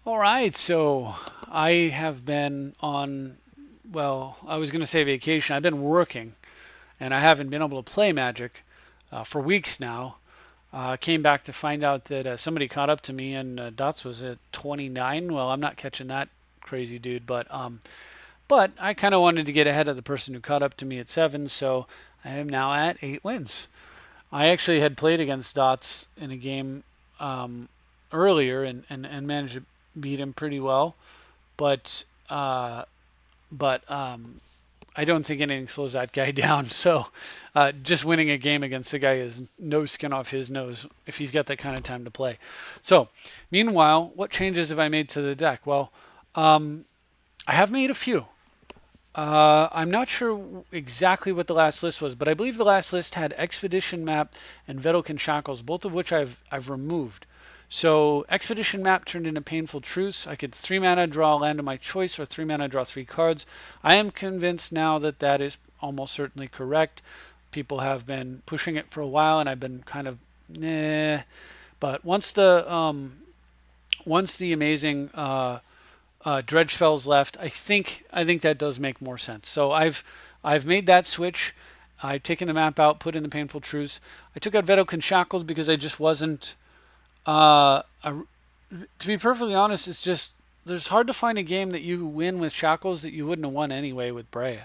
All right, so I have been on, well, I was going to say vacation. I've been working, and I haven't been able to play Magic for weeks now. Came back to find out that somebody caught up to me, and Dots was at 29. Well, I'm not catching that crazy dude, but I kind of wanted to get ahead of the person who caught up to me at 7, so I am now at 8 wins. I actually had played against Dots in a game um, earlier and managed to beat him pretty well. But uh, but I don't think anything slows that guy down. So just winning a game against the guy is no skin off his nose if he's got that kind of time to play. So meanwhile, what changes have I made to the deck? Well, I have made a few. I'm not sure exactly what the last list was, but I believe the last list had Expedition Map and Vedalken Shackles, both of which I've removed. So Expedition Map turned into Painful Truce. I could 3 mana draw a land of my choice, or 3 mana draw 3 cards. I am convinced now that that is almost certainly correct. People have been pushing it for a while, and I've been kind of nah. But once the amazing dredge spells left, I think that does make more sense. So I've made that switch. I've taken the map out, put in the Painful Truce. I took out Vedalken Shackles because I just wasn't. To be perfectly honest, it's just there's hard to find a game that you win with Shackles that you wouldn't have won anyway with Breya,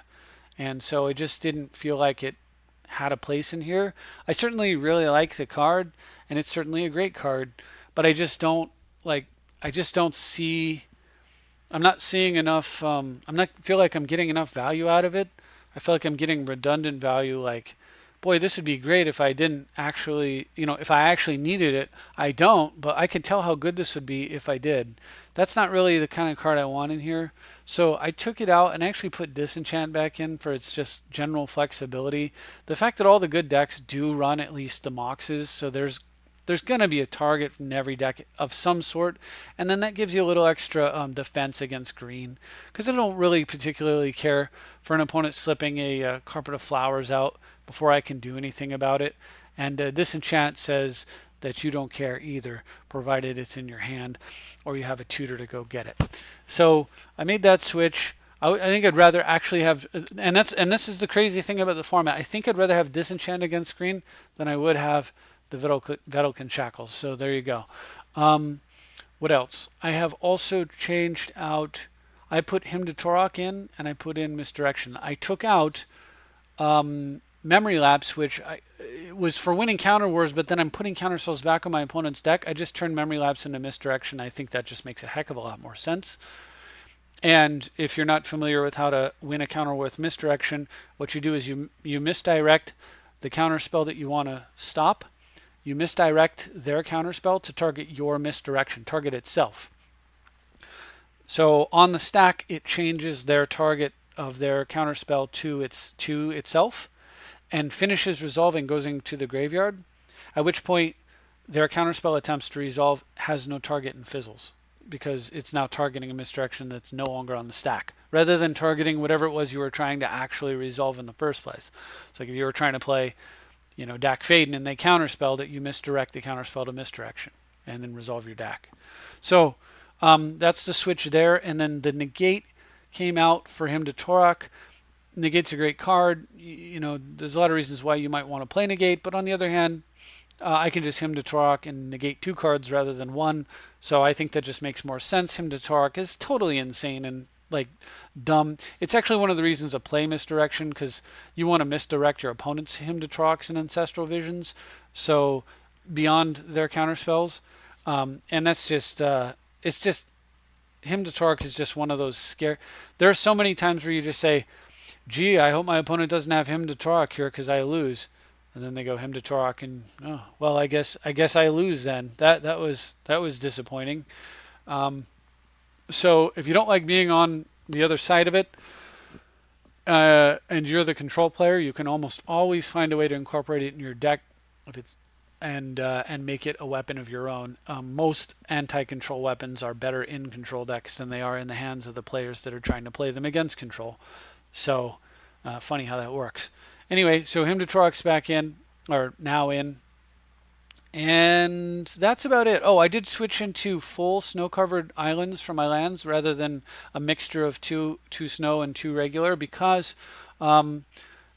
and so it just didn't feel like it had a place in here. I certainly really like the card, and it's certainly a great card, but I just don't like. I just don't see. I'm not seeing enough. I'm not feel like I'm getting enough value out of it. I feel like I'm getting redundant value. Like, boy, this would be great if I didn't actually, if I actually needed it. I don't, but I can tell how good this would be if I did. That's not really the kind of card I want in here. So I took it out and actually put Disenchant back in for its just general flexibility. The fact that all the good decks do run at least the Moxes, so there's going to be a target in every deck of some sort, and then that gives you a little extra defense against green, because I don't really particularly care for an opponent slipping a carpet of flowers out before I can do anything about it. And Disenchant says that you don't care either, provided it's in your hand or you have a tutor to go get it. So I made that switch. I think I'd rather actually have, and this is the crazy thing about the format. I think I'd rather have Disenchant against green than I would have the Vedalken Shackles. So there you go. What else? I have also changed out. I put Hymn to Torok in, and I put in Misdirection. I took out Memory Lapse, which was for winning counter wars, but then I'm putting counter spells back on my opponent's deck. I just turned Memory Lapse into Misdirection. I think that just makes a heck of a lot more sense. And if you're not familiar with how to win a counter with Misdirection, what you do is you misdirect the counter spell that you want to stop. You misdirect their counterspell to target your misdirection, target itself. So on the stack, it changes their target of their counterspell to itself, and finishes resolving, goes into the graveyard. At which point, their counterspell attempts to resolve has no target and fizzles, because it's now targeting a misdirection that's no longer on the stack, rather than targeting whatever it was you were trying to actually resolve in the first place. It's like if you were trying to play Dak Faden, and they counterspelled it, you misdirect the counterspell to misdirection, and then resolve your Dak. So that's the switch there, and then the negate came out for Hymn to Torok. Negate's a great card. There's a lot of reasons why you might want to play negate, but on the other hand, I can just Hymn to Torok and negate 2 cards rather than one. So I think that just makes more sense. Hymn to Torok is totally insane and like dumb. It's actually one of the reasons to play misdirection, because you want to misdirect your opponent's Hymn to Toroks and Ancestral Visions, so beyond their counter spells. And that's just it's just Hymn to Torok is just one of those scare. There are so many times where you just say, "Gee, I hope my opponent doesn't have Hymn to Torok here because I lose." And then they go Hymn to Torok, and oh well, I guess I lose then. That was disappointing. So if you don't like being on the other side of it, and you're the control player, you can almost always find a way to incorporate it in your deck, if it's and make it a weapon of your own. Most anti-control weapons are better in control decks than they are in the hands of the players that are trying to play them against control. So funny how that works. Anyway, so Hymn to Torok's back in, or now in, And that's about it. Oh, I did switch into full snow-covered islands for my lands rather than a mixture of two snow and two regular um,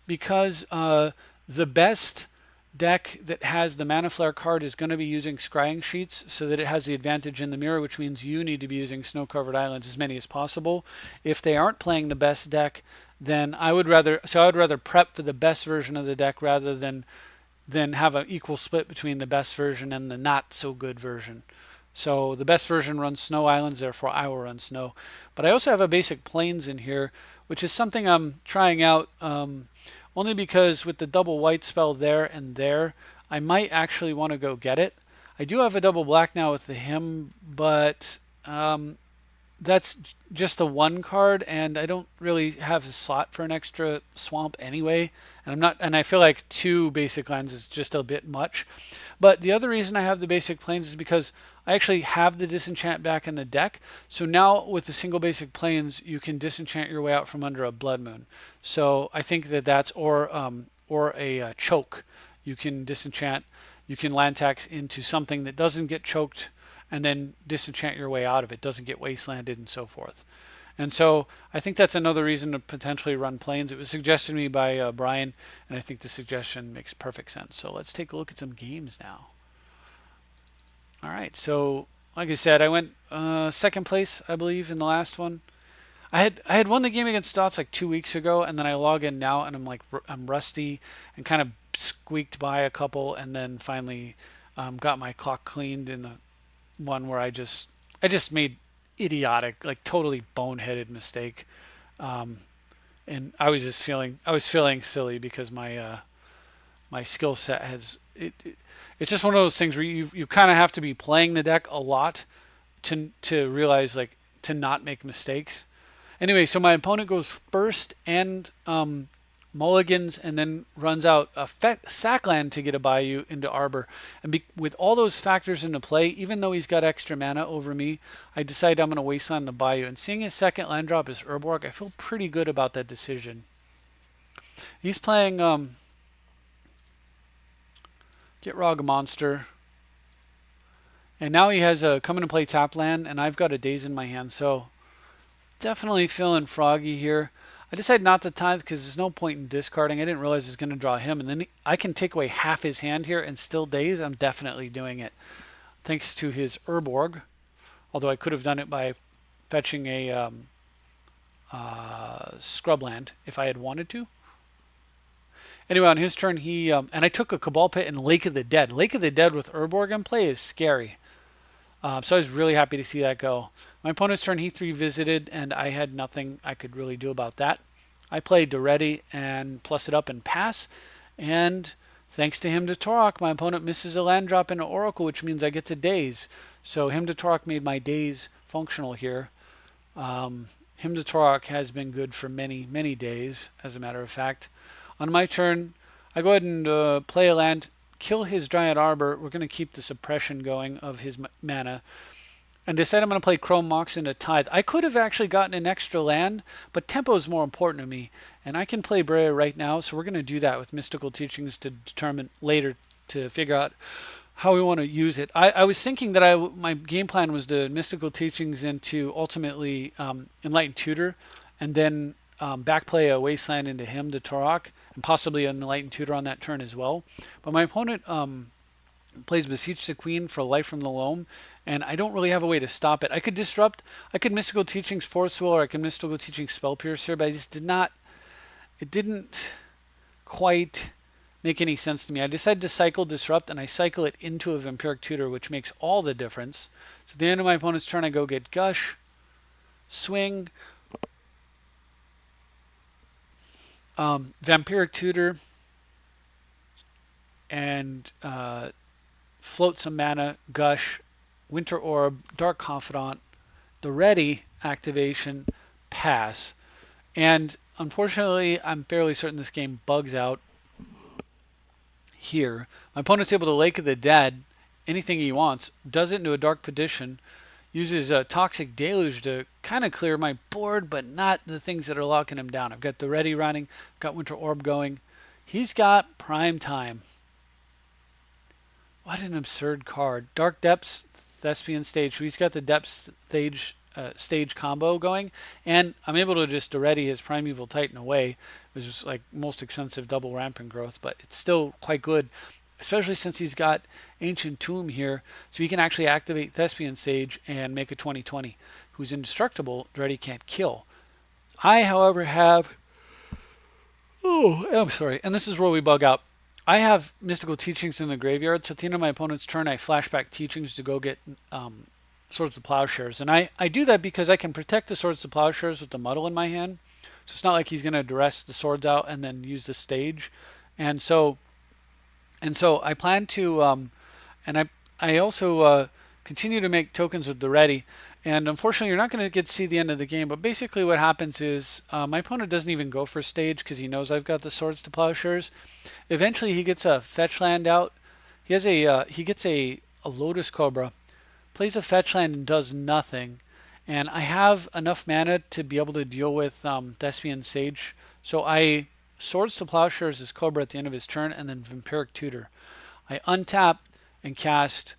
because the best deck that has the Mana Flare card is going to be using Scrying Sheets so that it has the advantage in the mirror, which means you need to be using snow-covered islands as many as possible. If they aren't playing the best deck, then I would rather prep for the best version of the deck rather than have an equal split between the best version and the not so good version. So the best version runs Snow Islands, therefore I will run Snow. But I also have a basic Plains in here, which is something I'm trying out only because with the double white spell there and there, I might actually want to go get it. I do have a double black now with the hymn, but that's just a one card, and I don't really have a slot for an extra swamp anyway. And I feel like two basic lands is just a bit much. But the other reason I have the basic plains is because I actually have the disenchant back in the deck. So now with the single basic plains, you can disenchant your way out from under a blood moon. So I think that that's or a choke. You can disenchant. You can land tax into something that doesn't get choked and then disenchant your way out of it, doesn't get wastelanded and so forth. And so I think that's another reason to potentially run plains. It was suggested to me by Brian, and I think the suggestion makes perfect sense. So let's take a look at some games now. All right, so like I said, I went second place, I believe, in the last one. I had won the game against Stotts like 2 weeks ago, and then I log in now, and I'm rusty and kind of squeaked by a couple, and then finally got my clock cleaned in the one where I just made idiotic, like totally boneheaded mistake, um, and I was feeling silly because my skill set it's just one of those things where you kind of have to be playing the deck a lot to realize, like, to not make mistakes. Anyway, so my opponent goes first and mulligans and then runs out a sack land to get a Bayou into Arbor. And with all those factors into play, even though he's got extra mana over me, I decide I'm going to wasteland the Bayou. And seeing his second land drop is Urborg, I feel pretty good about that decision. He's playing Get Rog Monster. And now he has a come into play tap land, and I've got a Daze in my hand, so definitely feeling froggy here. I decided not to tithe because there's no point in discarding. I didn't realize I was going to draw him, and then I can take away half his hand here and still Daze. I'm definitely doing it thanks to his Urborg, although I could have done it by fetching a scrubland if I had wanted to. Anyway, on his turn, and I took a Cabal Pit and Lake of the Dead. Lake of the Dead with Urborg in play is scary. So I was really happy to see that go. My opponent's turn, he 3 visited, and I had nothing I could really do about that. I played Doretti and plus it up and pass, and thanks to Hymn to Torok, my opponent misses a land drop into Oracle, which means I get to Daze. So Hymn to Torok made my Daze functional here. Hymn to Torok has been good for many, many days, as a matter of fact. On my turn, I go ahead and play a land, kill his Giant Arbor. We're going to keep the suppression going of his mana. And decide I'm going to play Chrome Mox into Tithe. I could have actually gotten an extra land, but tempo is more important to me. And I can play Breya right now, so we're going to do that with Mystical Teachings to determine later to figure out how we want to use it. I was thinking that my game plan was to Mystical Teachings into ultimately Enlightened Tutor, and then backplay a Wasteland into Hymn to Torok, and possibly an Enlightened Tutor on that turn as well. But my opponent plays Beseech the Queen for Life from the Loam, and I don't really have a way to stop it. I could disrupt, I could Mystical Teachings Force Will, or I could Mystical Teachings Spell Piercer, but I just it didn't quite make any sense to me. I decided to cycle Disrupt, and I cycle it into a Vampiric Tutor, which makes all the difference. So at the end of my opponent's turn, I go get Gush, swing, Vampiric Tutor, and float some mana, Gush, Winter Orb, Dark Confidant, the ready activation, pass. And unfortunately, I'm fairly certain this game bugs out here. My opponent's able to Lake of the Dead anything he wants, does it into a Dark Petition, uses a Toxic Deluge to kind of clear my board, but not the things that are locking him down. I've got the ready running, I've got Winter Orb going. He's got prime time. What an absurd card. Dark Depths, Thespian Stage. So he's got the Depths stage combo going, and I'm able to just already his Primeval Titan away, which is like most expensive double rampant growth, but it's still quite good, especially since he's got Ancient Tomb here, so he can actually activate Thespian Stage and make a 20/20, who's indestructible, already can't kill. I, however, have. Oh, I'm sorry, and this is where we bug out. I have Mystical Teachings in the graveyard, so at the end of my opponent's turn, I flashback Teachings to go get Swords of Plowshares. And I do that because I can protect the Swords of Plowshares with the Muddle in my hand. So it's not like he's going to duress the swords out and then use the stage. And so I plan to, I also continue to make tokens with the ready. And unfortunately, you're not going to get to see the end of the game. But basically, what happens is my opponent doesn't even go for stage because he knows I've got the Swords to Plowshares. Eventually, he gets a fetch land out. He gets a Lotus Cobra, plays a fetch land and does nothing. And I have enough mana to be able to deal with Thespian Sage. So I Swords to Plowshares his Cobra at the end of his turn, and then Vampiric Tutor. I untap and cast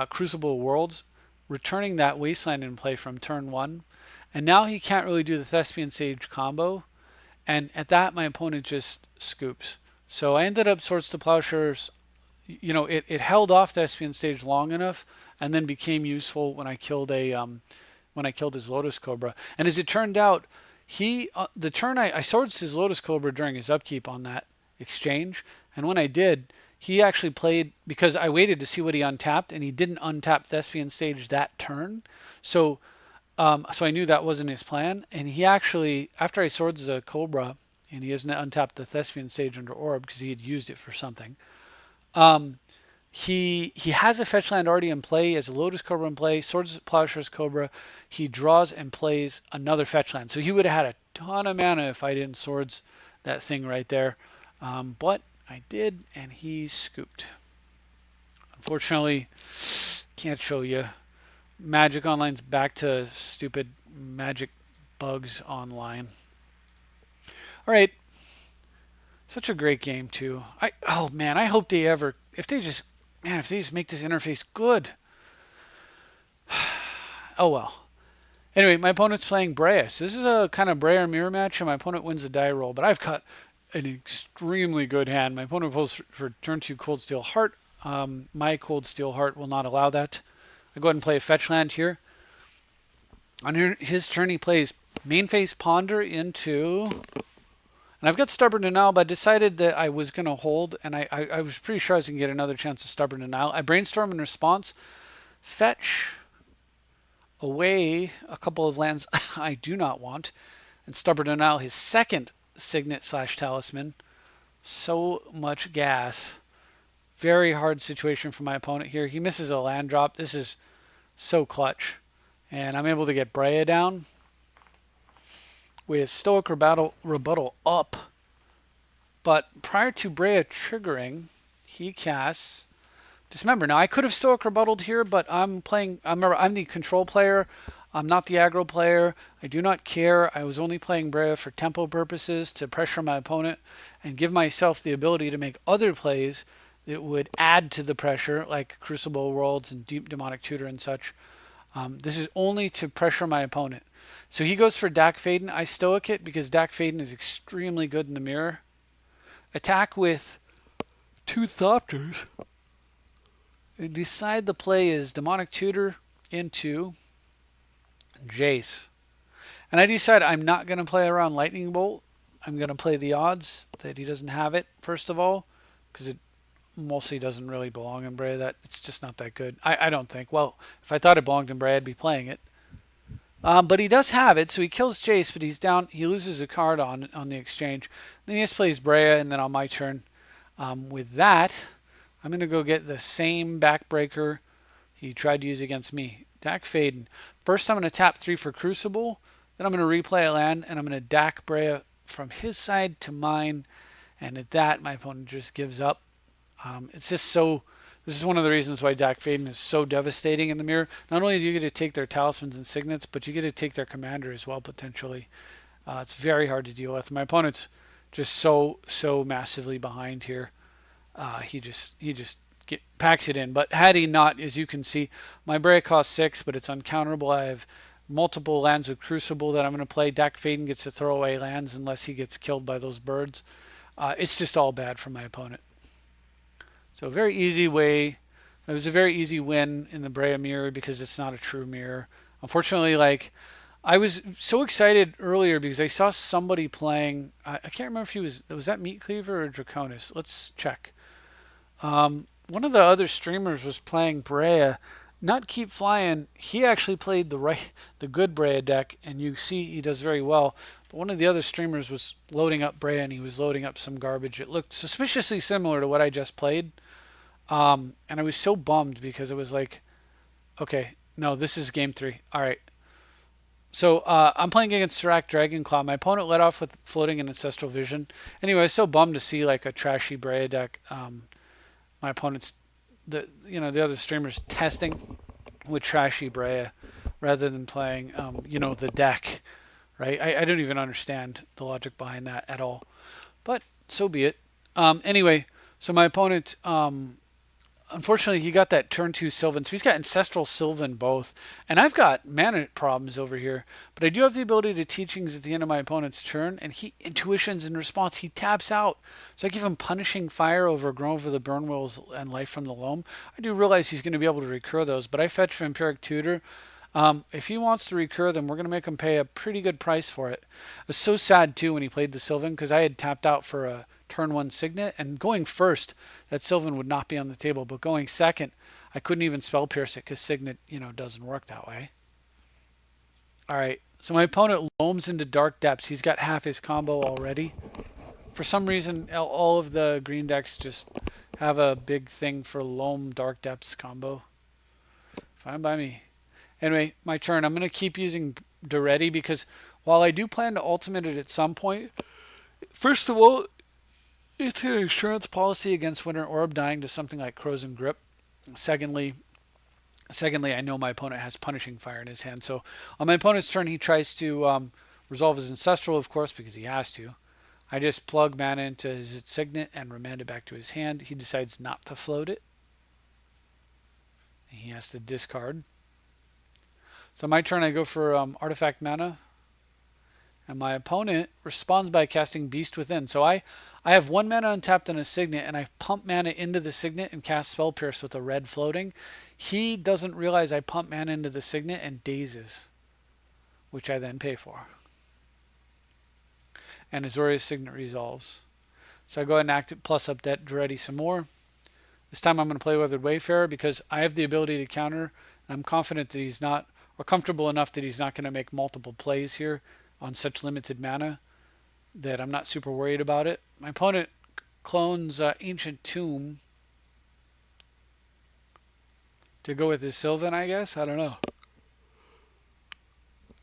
Crucible Worlds, returning that Wasteland in play from turn 1. And now he can't really do the Thespian Sage combo. And at that, my opponent just scoops. So I ended up Swords to Plowshares. It held off Thespian Stage long enough, and then became useful when I killed his Lotus Cobra. And as it turned out, the turn I swords his Lotus Cobra during his upkeep on that exchange, and when I did, he actually played, because I waited to see what he untapped, and he didn't untap Thespian Stage that turn. So I knew that wasn't his plan, and he actually, after I swords the Cobra, and he hasn't untapped the Thespian Stage under Orb because he had used it for something. He has a fetch land already in play, he has a Lotus Cobra in play, Swords Plowshares Cobra. He draws and plays another fetch land. So he would have had a ton of mana if I didn't swords that thing right there. But I did, and he scooped. Unfortunately, can't show you. Magic Online's back to stupid Magic Bugs Online. All right. Such a great game too. I hope if they just make this interface good. Oh well. Anyway, my opponent's playing Breya. So this is a kind of Breya mirror match, and my opponent wins the die roll. But I've got an extremely good hand. My opponent pulls for turn 2 Cold Steel Heart. My Cold Steel Heart will not allow that. I go ahead and play a fetch land here. On his turn, he plays main phase Ponder into. And I've got Stubborn Denial, but I decided that I was going to hold, and I was pretty sure I was going to get another chance of Stubborn Denial. I Brainstorm in response, fetch away a couple of lands I do not want, and Stubborn Denial, his second Signet / Talisman. So much gas. Very hard situation for my opponent here. He misses a land drop. This is so clutch. And I'm able to get Breya down with Stoic Rebuttal up. But prior to Breya triggering, he casts Dismember. Now I could have Stoic Rebuttaled here, but I'm the control player. I'm not the aggro player. I do not care. I was only playing Breya for tempo purposes to pressure my opponent and give myself the ability to make other plays that would add to the pressure, like Crucible Worlds and Deep Demonic Tutor and such. This is only to pressure my opponent. So he goes for Dak Faden. I Stoic it because Dak Faden is extremely good in the mirror. Attack with 2 Thopters. And decide the play is Demonic Tutor into Jace. And I decide I'm not going to play around Lightning Bolt. I'm going to play the odds that he doesn't have it, first of all, because it mostly doesn't really belong in Brea. That it's just not that good. I don't think. Well, if I thought it belonged in Brea, I'd be playing it. But he does have it, so he kills Jace, but he's down. He loses a card on the exchange. Then he just plays Breya, and then on my turn, with that, I'm going to go get the same backbreaker he tried to use against me. Dak Faden. First, I'm going to tap 3 for Crucible. Then I'm going to replay a land, and I'm going to Dak Breya from his side to mine. And at that, my opponent just gives up. It's just so. This is one of the reasons why Dak Faden is so devastating in the mirror. Not only do you get to take their talismans and signets, but you get to take their commander as well, potentially. It's very hard to deal with. My opponent's just so massively behind here. He just packs it in. But had he not, as you can see, my Breya costs 6, but it's uncounterable. I have multiple lands with Crucible that I'm going to play. Dak Faden gets to throw away lands unless he gets killed by those birds. It's just all bad for my opponent. So a very easy way. It was a very easy win in the Breya mirror because it's not a true mirror. Unfortunately, like I was so excited earlier because I saw somebody playing. I can't remember if he was that Meat Cleaver or Draconis. Let's check. One of the other streamers was playing Breya, not Keep Flying. He actually played the good Breya deck, and you see he does very well. But one of the other streamers was loading up Breya, and he was loading up some garbage. It looked suspiciously similar to what I just played, and I was so bummed because it was like, okay, no, this is game 3. All right. So I'm playing against Serac Dragonclaw. My opponent led off with Floating and Ancestral Vision. Anyway, I was so bummed to see like a trashy Breya deck. My opponent's the other streamers testing with trashy Breya rather than playing the deck, right? I don't even understand the logic behind that at all, but so be it. Anyway, so my opponent unfortunately, he got that turn 2 Sylvan. So he's got Ancestral Sylvan both. And I've got mana problems over here. But I do have the ability to Teachings at the end of my opponent's turn. And he Intuitions in response. He taps out. So I give him Punishing Fire over Groan over the Burn Wills and Life from the Loam. I do realize he's going to be able to recur those. But I fetch Vampiric Tutor. If he wants to recur them, we're going to make him pay a pretty good price for it. It was so sad, too, when he played the Sylvan. Because I had tapped out for a turn 1 Signet, and going first, that Sylvan would not be on the table, but going second, I couldn't even Spell Pierce it because Signet, doesn't work that way. All right, so my opponent loams into Dark Depths. He's got half his combo already. For some reason, all of the green decks just have a big thing for loam Dark Depths combo. Fine by me. Anyway, my turn. I'm going to keep using Duretti because while I do plan to ultimate it at some point, first of all, it's an insurance policy against Winter Orb dying to something like Crows and Grip. Secondly, I know my opponent has Punishing Fire in his hand. So on my opponent's turn, he tries to resolve his Ancestral, of course, because he has to. I just plug mana into his Signet and remand it back to his hand. He decides not to float it. He has to discard. So my turn, I go for Artifact Mana. And my opponent responds by casting Beast Within. So I have 1 mana untapped on a Signet, and I pump mana into the Signet and cast Spell Pierce with a red floating. He doesn't realize I pump mana into the Signet and dazes, which I then pay for. And Azorius Signet resolves. So I go ahead and act it, plus up that Duretti some more. This time I'm going to play Weathered Wayfarer because I have the ability to counter. And I'm confident that he's not, or comfortable enough that he's not going to make multiple plays here on such limited mana that I'm not super worried about it. My opponent clones Ancient Tomb to go with his Sylvan, I guess. I don't know.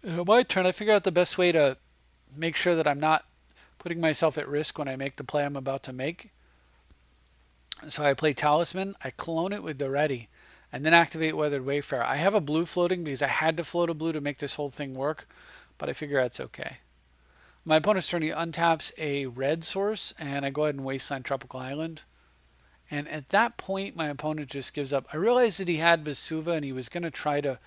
And on my turn, I figure out the best way to make sure that I'm not putting myself at risk when I make the play I'm about to make. So I play Talisman, I clone it with Duretti, and then activate Weathered Wayfarer. I have a blue floating because I had to float a blue to make this whole thing work, but I figure that's okay. My opponent's turn, he untaps a red source, and I go ahead and Wasteland Tropical Island. And at that point, my opponent just gives up. I realized that he had Vesuva, and he was going to try to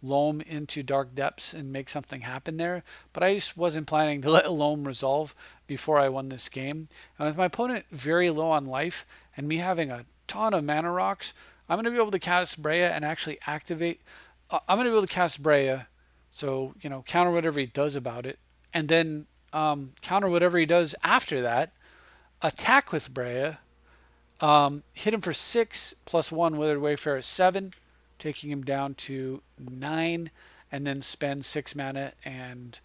loam into Dark Depths and make something happen there, but I just wasn't planning to let loam resolve before I won this game. And with my opponent very low on life, and me having a ton of mana rocks, I'm going to be able to cast Breya and actually activate. I'm going to be able to cast Breya, so counter whatever he does about it, and then counter whatever he does after that. Attack with Breya, hit him for 6 plus 1 Withered Wayfarer is 7, taking him down to 9, and then spend 6 mana and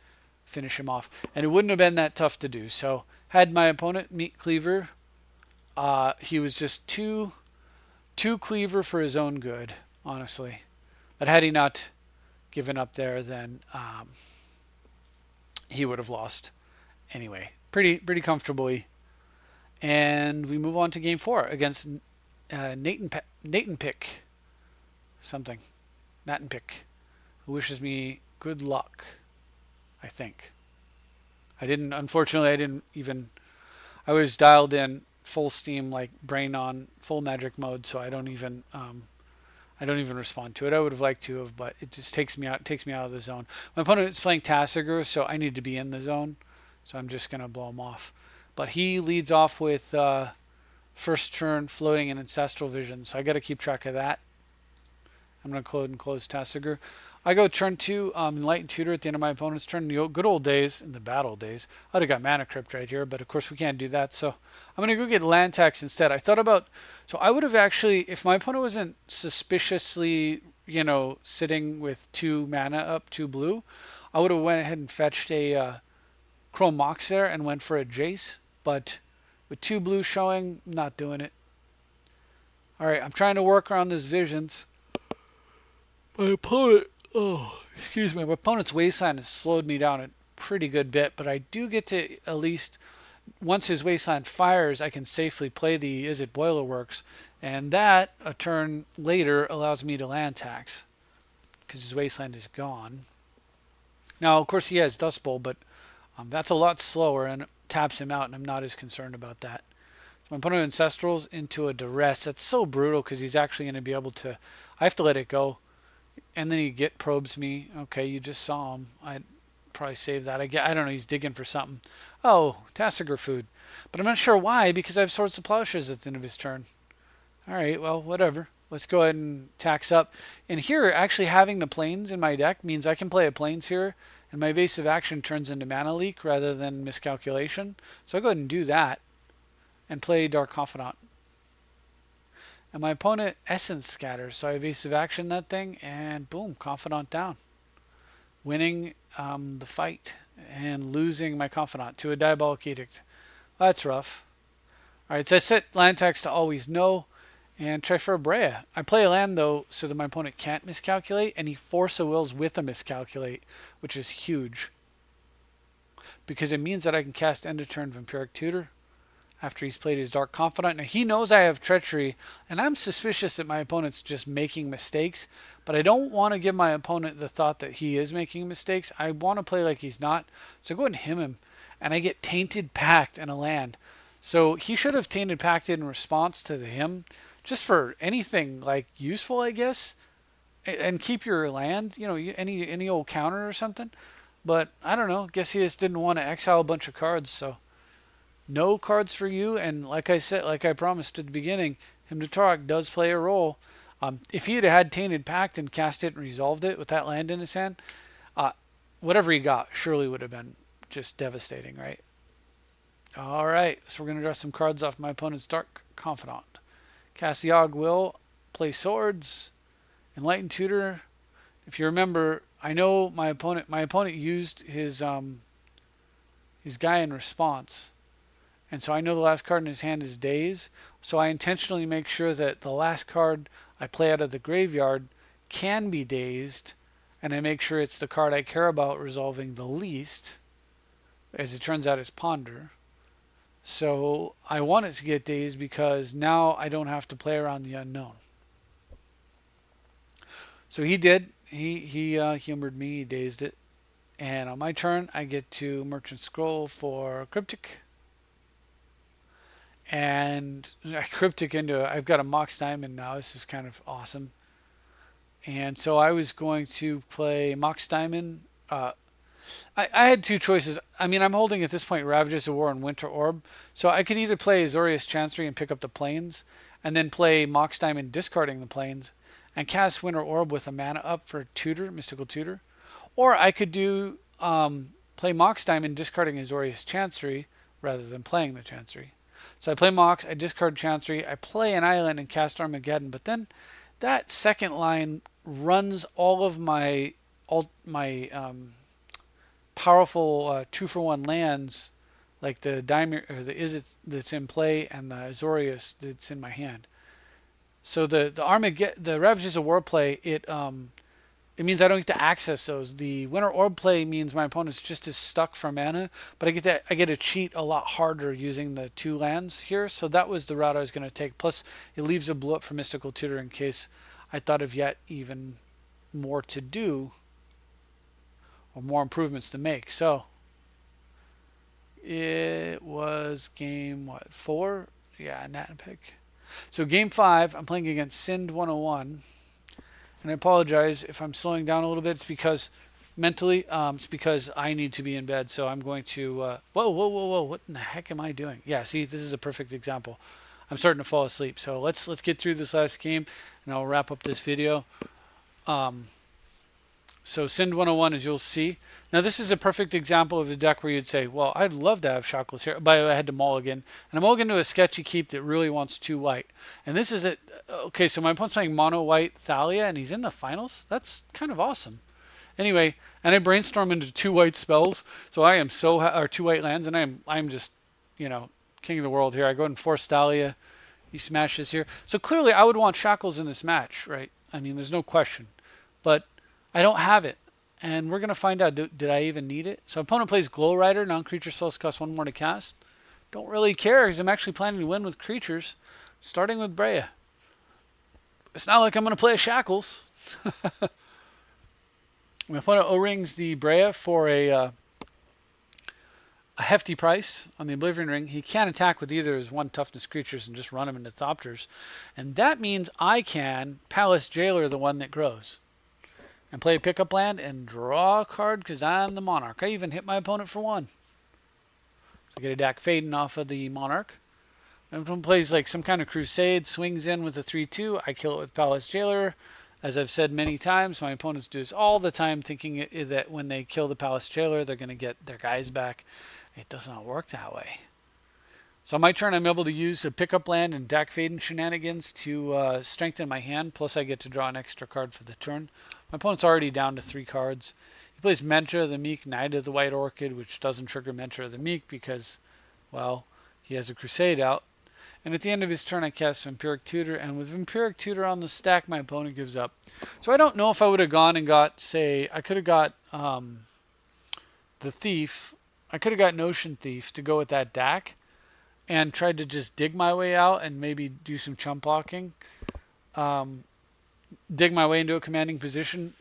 finish him off. And it wouldn't have been that tough to do. So had my opponent Meat Cleaver, he was just too cleaver for his own good, honestly. But had he not given up there, then he would have lost anyway, pretty comfortably. And we move on to game 4 against Nathan Pick something, Nathan Pick, who wishes me good luck. I think unfortunately I didn't even. I was dialed in full steam, like brain on, full magic mode, so I don't even respond to it. I would have liked to have, but it just takes me out of the zone. My opponent is playing Tasigur, so I need to be in the zone. So I'm just gonna blow him off. But he leads off with first turn floating and ancestral vision, so I got to keep track of that. I'm gonna close Tasigur. I go turn 2, Enlightened Tutor at the end of my opponent's turn. In the good old days, in the battle days, I'd have got Mana Crypt right here, but of course we can't do that. So I'm going to go get land tax instead. I thought about, so I would have actually, if my opponent wasn't suspiciously, sitting with 2 mana up, 2 blue, I would have went ahead and fetched a Chrome Mox there and went for a Jace. But with 2 blue showing, not doing it. All right, I'm trying to work around this visions. My opponent, excuse me, my opponent's wasteland has slowed me down a pretty good bit, but I do get to at least, once his wasteland fires, I can safely play the Is It Boiler Works, and that, a turn later, allows me to land tax, because his wasteland is gone. Now, of course, he has Dust Bowl, but that's a lot slower and taps him out, and I'm not as concerned about that. So my opponent Ancestrals into a Duress. That's so brutal, because he's actually going to be able to, I have to let it go. And then he probes me. Okay, you just saw him. I'd probably save that. I don't know. He's digging for something. Oh, Tasigur food. But I'm not sure why, because I have Swords to Plowshares at the end of his turn. All right, well, whatever. Let's go ahead and tax up. And here, actually having the plains in my deck means I can play a plains here, and my evasive action turns into mana leak rather than miscalculation. So I'll go ahead and do that and play Dark Confidant. And my opponent Essence scatters, so I evasive action that thing, and boom, Confidant down. Winning the fight and losing my Confidant to a Diabolic Edict. That's rough. Alright, so I set land tax to always no, and try for a Breya. I play a land though, so that my opponent can't miscalculate, and he Force of Wills with a miscalculate, which is huge. Because it means that I can cast end of turn Vampiric Tutor after he's played his Dark Confidant. Now, he knows I have Treachery, and I'm suspicious that my opponent's just making mistakes, but I don't want to give my opponent the thought that he is making mistakes. I want to play like he's not, so I go ahead and him him, and I get Tainted Pact and a land. So he should have Tainted Pacted in response to the him, just for anything, like, useful, I guess, and keep your land, any old counter or something. But, I don't know, guess he just didn't want to exile a bunch of cards, so no cards for you, and like I said, like I promised at the beginning, Hymn to Tourach does play a role. If he had Tainted Pact and cast it and resolved it with that land in his hand, whatever he got surely would have been just devastating, right? All right, so we're going to draw some cards off my opponent's Dark Confidant. Cast the Og Will, play Swords, Enlightened Tutor. If you remember, I know my opponent used his guy in response. And so I know the last card in his hand is Daze. So I intentionally make sure that the last card I play out of the graveyard can be dazed. And I make sure it's the card I care about resolving the least. As it turns out, it's Ponder. So I want it to get dazed because now I don't have to play around the unknown. So he did. He humored me. He dazed it. And on my turn, I get to Merchant Scroll for Cryptic. And I Cryptic into it. I've got a Mox Diamond now. This is kind of awesome. And so I was going to play Mox Diamond. I had 2 choices. I mean, I'm holding at this point Ravages of War and Winter Orb. So I could either play Azorius Chancery and pick up the plains, and then play Mox Diamond discarding the plains, and cast Winter Orb with a mana up for Tutor, Mystical Tutor. Or I could do play Mox Diamond discarding Azorius Chancery rather than playing the Chancery. So I play Mox, I discard Chancery, I play an island and cast Armageddon, but then that second line runs all of my powerful 2-for-1 lands, like the Dimir or the Izzet that's in play and the Azorius that's in my hand. So the Ravages of War play, it means I don't get to access those. The Winter Orb play means my opponent's just as stuck for mana, but I get to cheat a lot harder using the 2 lands here. So that was the route I was going to take. Plus, it leaves a blue up for Mystical Tutor in case I thought of yet even more to do or more improvements to make. So it was game 4? Yeah, Nat and Pick. So game 5, I'm playing against Sind 101. And I apologize if I'm slowing down a little bit. It's because mentally, it's because I need to be in bed. So I'm going to. Whoa, whoa, whoa, whoa! What in the heck am I doing? Yeah, see, this is a perfect example. I'm starting to fall asleep. So let's get through this last game, and I'll wrap up this video. Um, so Sind 101, as you'll see. Now this is a perfect example of a deck where you'd say, well, I'd love to have Shackles here. By the way, I had to mulligan. And I mulligan to a sketchy keep that really wants 2 white. And this is it. Okay, so my opponent's playing mono white Thalia, and he's in the finals. That's kind of awesome. Anyway, and I brainstorm into 2 white spells. So I am or 2 white lands, and I'm just, king of the world here. I go ahead and force Thalia. He smashes here. So clearly I would want Shackles in this match, right? I mean, there's no question. But I don't have it. And we're going to find out, did I even need it? So opponent plays Glow Rider. Non-creature spells cost 1 more to cast. Don't really care because I'm actually planning to win with creatures, starting with Breya. It's not like I'm going to play a Shackles. My opponent O-rings the Breya for a hefty price on the Oblivion Ring. He can't attack with either his 1 toughness creatures and just run them into Thopters. And that means I can Palace Jailer the one that grows. And play a pickup land and draw a card because I'm the Monarch. I even hit my opponent for 1. So I get a Dak Faden off of the Monarch. My opponent plays like some kind of Crusade, swings in with a 3-2. I kill it with Palace Jailer. As I've said many times, my opponents do this all the time, thinking that when they kill the Palace Jailer, they're going to get their guys back. It does not work that way. So on my turn, I'm able to use a pickup land and Dak Faden shenanigans to strengthen my hand, plus I get to draw an extra card for the turn. My opponent's already down to 3 cards. He plays Mentor of the Meek, Knight of the White Orchid, which doesn't trigger Mentor of the Meek because, well, he has a Crusade out. And at the end of his turn, I cast Vampiric Tutor, and with Vampiric Tutor on the stack, my opponent gives up. So I don't know if I would have gone and got, say, I could have got the Thief. I could have got Notion Thief to go with that Dak and tried to just dig my way out and maybe do some chump blocking. Dig my way into a commanding position.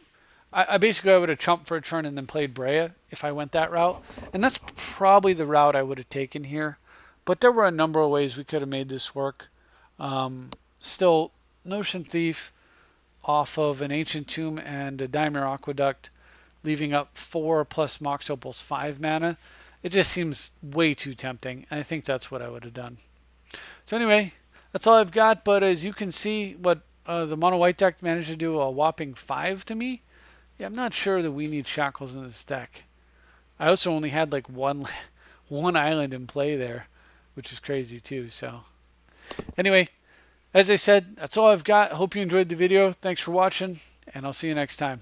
I basically would have chumped for a turn and then played Breya if I went that route. And that's probably the route I would have taken here. But there were a number of ways we could have made this work. Still, Notion Thief off of an Ancient Tomb and a Daimler Aqueduct, leaving up 4 plus Mox Opal's 5 mana. It just seems way too tempting. And I think that's what I would have done. So anyway, that's all I've got. But as you can see, what the mono white deck managed to do a whopping 5 to me. Yeah, I'm not sure that we need Shackles in this deck. I also only had like one island in play there, which is crazy too. So anyway, as I said, that's all I've got. Hope you enjoyed the video. Thanks for watching, and I'll see you next time.